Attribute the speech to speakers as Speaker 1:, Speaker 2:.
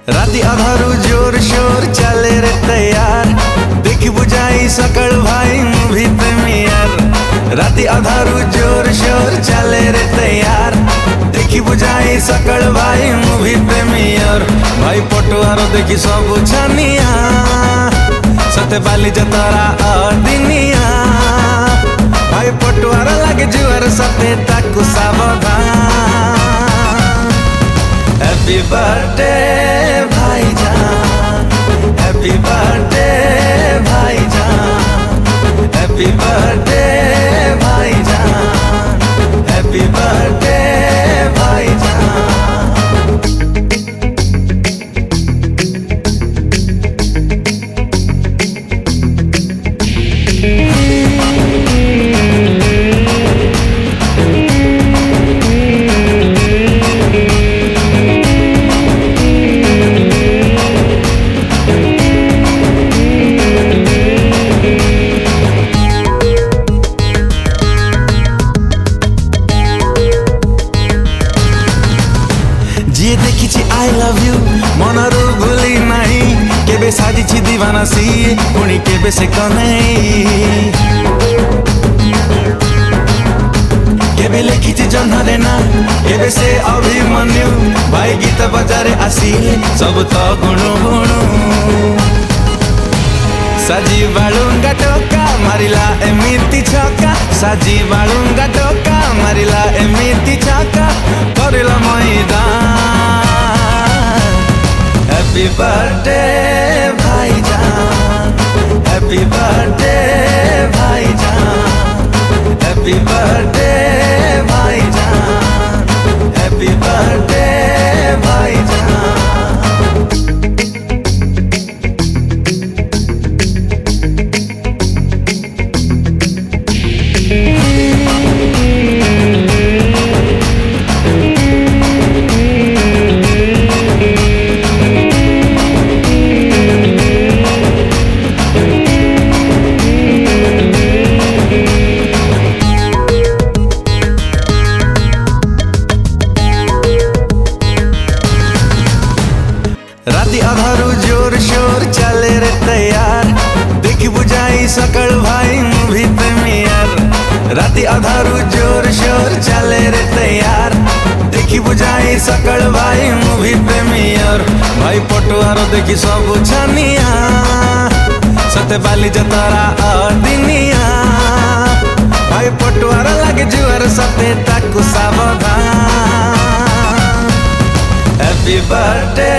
Speaker 1: राती अधारू जोर शोर चले रे तैयार देखी बुझाई सकल भाई मूवी प्रीमियर। राती अधारू जोर शोर चले रे तैयार देखी बुझाई सकल भाई मूवी प्रीमियर। भाई पटुआर देखी सब छानिया सते बाली जतरा अदिनिया। भाई पटुआर लगे जुआर सते ताकू सावधान। हैप्पी बर्थडे भाईजान, हैप्पी बर्थडे भाईजान, हैप्पी बर्थडे भाईजान, हैप्पी बर्थडे भाईजान। जी देखी आई लव यू मनरू भूली नहीं केबे साजी दीवाना सी पुणी केबे से कनै। केबे लिखी जन्हरे ना केबे से अभिमन्यु भाई गीत बजारे आसी सब तो गुणु गुणु। साजी बाळुंगा टोका मारिला एमिति छका, साजी बाळुंगा टोका मारिला एमिति छका करला मैदान। हैप्पी बर्थडे भाईजान, हैप्पी बर्थडे भाईजान, हैप्पी बर्थडे भाईजान, हैप्पी बर्थडे भाईजान। राती अधारू जोर शोर चले रे तैयार देखी बुझाई सकल भाई मूवी प्रीमियर। राती अधारू जोर शोर चले रे तैयार देखी बुझाई सकल भाई मूवी प्रीमियर। भाई पटुआर देखी सब छानिया सते बाली जतरा अदिनिया। भाई पटुआर लगे जुआर सते ताकू सावधान। Happy birthday